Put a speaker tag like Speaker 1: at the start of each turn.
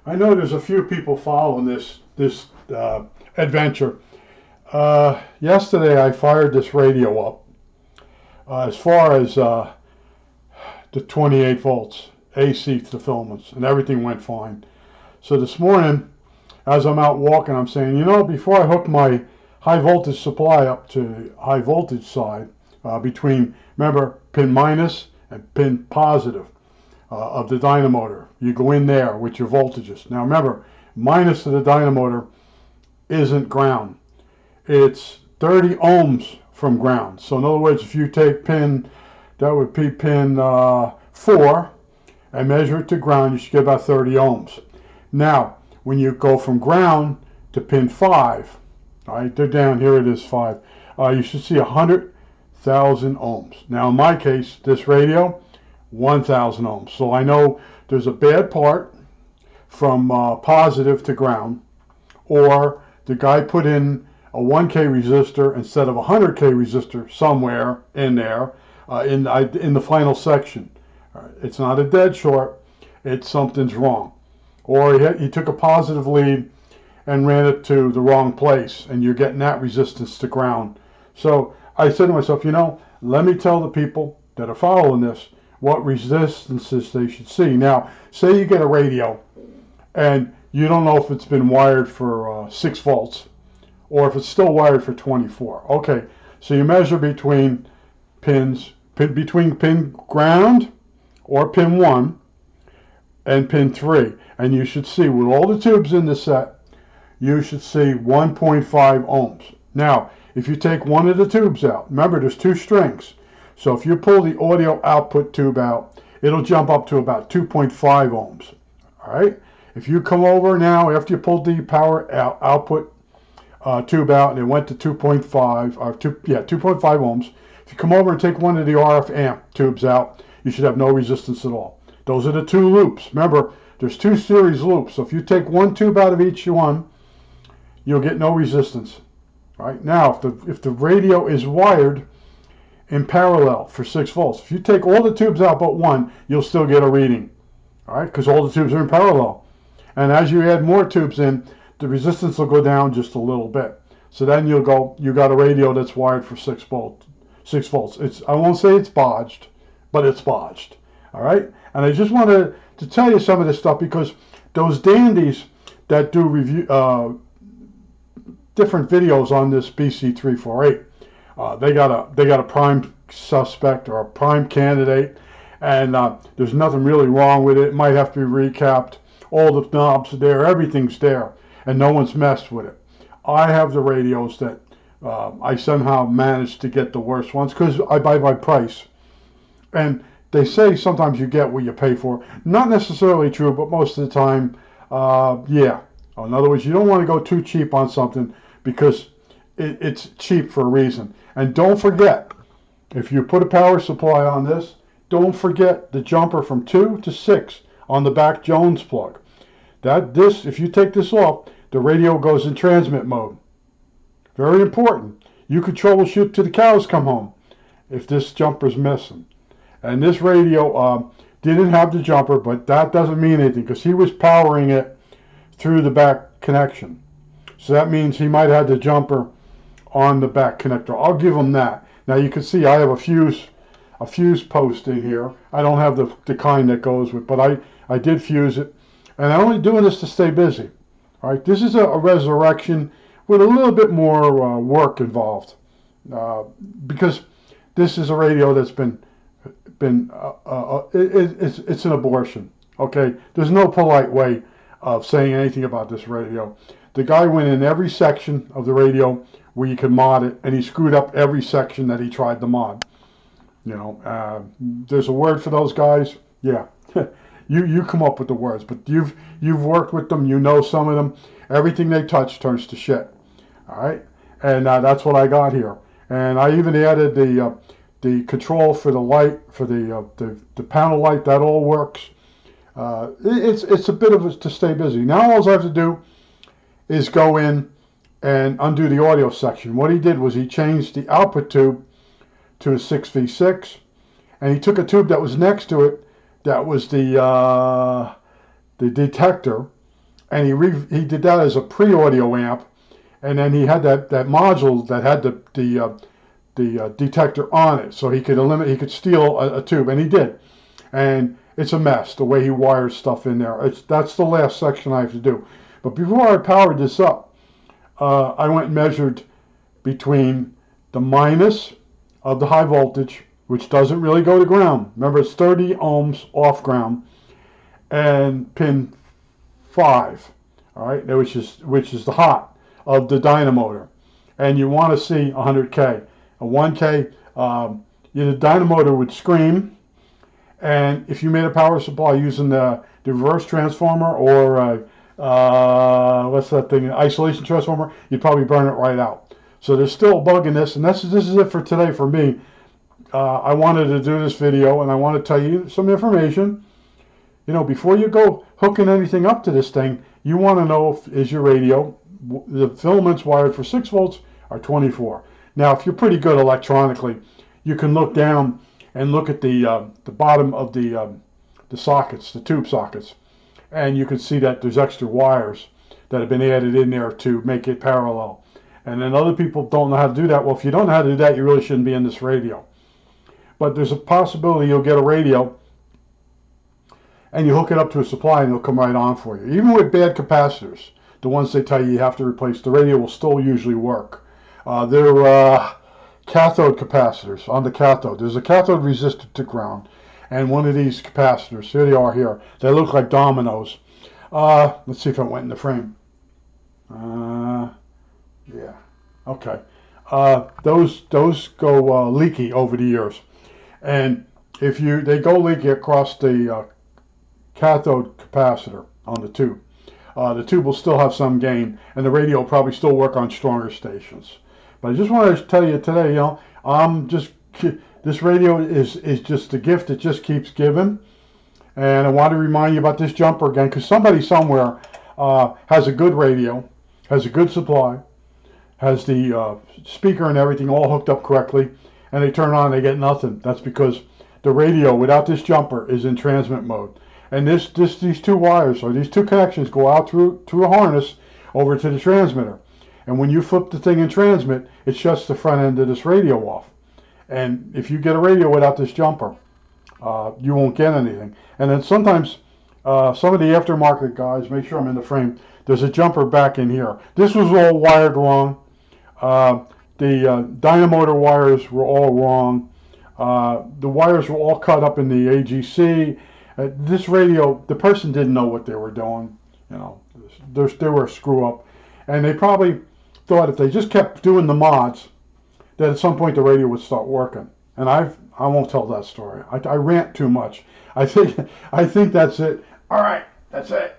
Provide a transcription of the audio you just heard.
Speaker 1: I know there's a few people following this adventure. Yesterday I fired this radio up as far as the 28 volts AC to the filaments, and everything went fine. So this morning, as I'm out walking, I'm saying, you know, before I hook my high voltage supply up to high voltage side, between, remember, pin minus and pin positive of the dynamotor. You go in there with your voltages. Now remember, minus of the dynamotor isn't ground. It's 30 ohms from ground. So in other words, if you take pin, that would be pin 4, and measure it to ground, you should get about 30 ohms. Now, when you go from ground to pin 5, all right, they're down, here it is 5, you should see 100,000 ohms. Now in my case, this radio, 1,000 ohms. So I know there's a bad part from positive to ground, or the guy put in a 1K resistor instead of a 100K resistor somewhere in there in the final section. It's not a dead short, it's something's wrong. Or he took a positive lead and ran it to the wrong place, and you're getting that resistance to ground. So I said to myself, you know, let me tell the people that are following this what resistances they should see. Now, say you get a radio and you don't know if it's been wired for 6 volts or if it's still wired for 24. Okay, so you measure between between pin ground or pin 1 and pin 3, and you should see, with all the tubes in the set, you should see 1.5 ohms. Now, if you take one of the tubes out, remember there's 2 strings, so if you pull the audio output tube out, it'll jump up to about 2.5 ohms. All right, if you come over now, after you pulled the power output tube out and it went to 2.5 ohms, if you come over and take one of the RF amp tubes out, you should have no resistance at all. Those are the 2 loops. Remember, there's 2 series loops, so if you take one tube out of each one, you'll get no resistance. All right, now if the radio is wired in parallel for 6 volts, if you take all the tubes out but one, you'll still get a reading. All right, because all the tubes are in parallel. And as you add more tubes in, the resistance will go down just a little bit. So then you got a radio that's wired for 6 volts. I won't say it's bodged, but it's bodged. All right, and I just wanted to tell you some of this stuff because those dandies that do different videos on this BC348, they got a prime suspect or a prime candidate, and there's nothing really wrong with it. It might have to be recapped. All the knobs are there, everything's there, and no one's messed with it. I have the radios that I somehow managed to get the worst ones because I buy by price. And they say sometimes you get what you pay for. Not necessarily true, but most of the time, yeah. In other words, you don't want to go too cheap on something because it's cheap for a reason. And don't forget, if you put a power supply on this, don't forget the jumper from 2 to 6 on the back Jones plug. If you take this off, the radio goes in transmit mode. Very important. You could troubleshoot till the cows come home if this jumper's missing. And this radio didn't have the jumper, but that doesn't mean anything because he was powering it through the back connection. So that means he might have the jumper on the back connector. I'll give him that. Now you can see I have a fuse post in here. I don't have the kind that goes with, but I did fuse it. And I'm only doing this to stay busy. All right, this is a resurrection with a little bit more work involved because this is a radio that's it's an abortion. Okay, there's no polite way of saying anything about this radio. The guy went in every section of the radio where you could mod it, and he screwed up every section that he tried to mod. You know, there's a word for those guys. Yeah, you come up with the words, but you've worked with them. You know some of them. Everything they touch turns to shit. All right, and that's what I got here. And I even added the control for the light, for the panel light. That all works. It's a bit of to stay busy. Now all I have to do is go in and undo the audio section. What he did was he changed the output tube to a 6V6, and he took a tube that was next to it that was the detector, and he did that as a pre-audio amp, and then he had that module that had the detector on it, so he could steal a tube, and he did. And it's a mess the way he wires stuff in there. That's the last section I have to do. But before I powered this up, I went and measured between the minus of the high voltage, which doesn't really go to ground. Remember, it's 30 ohms off ground, and pin 5, all right, which is the hot of the dynamotor. And you want to see 100K. A 1K, the dynamotor would scream, and if you made a power supply using the reverse transformer or what's that thing, isolation transformer, you'd probably burn it right out. So there's still a bug in this, and this is it for today for me. I wanted to do this video, and I want to tell you some information. You know, before you go hooking anything up to this thing, you want to know is your radio, the filaments wired for 6 volts are 24. Now, if you're pretty good electronically, you can look down and look at the bottom of the sockets, the tube sockets, and you can see that there's extra wires that have been added in there to make it parallel. And then other people don't know how to do that. Well, if you don't know how to do that, you really shouldn't be in this radio. But there's a possibility you'll get a radio and you hook it up to a supply and it'll come right on for you. Even with bad capacitors, the ones they tell you have to replace, the radio will still usually work. They're cathode capacitors on the cathode. There's a cathode resistor to ground, and one of these capacitors, here they are here. They look like dominoes. Let's see if it went in the frame. Yeah, okay. Those go leaky over the years, and if they go leaky across the cathode capacitor on the tube will still have some gain, and the radio will probably still work on stronger stations. But I just wanted to tell you today, you know, this radio is just a gift that just keeps giving. And I want to remind you about this jumper again, because somebody somewhere has a good radio, has a good supply, has the speaker and everything all hooked up correctly, and they turn on and they get nothing. That's because the radio without this jumper is in transmit mode. And these two wires, or these two connections, go out through a harness over to the transmitter. And when you flip the thing in transmit, it shuts the front end of this radio off. And if you get a radio without this jumper, you won't get anything. And then sometimes some of the aftermarket guys, make sure I'm in the frame, there's a jumper back in here. This was all wired wrong. The dynamotor wires were all wrong. The wires were all cut up in the AGC. This radio, the person didn't know what they were doing. You know, they were a screw up. And they probably thought if they just kept doing the mods, that at some point the radio would start working. And I won't tell that story. I rant too much. I think that's it. All right, that's it.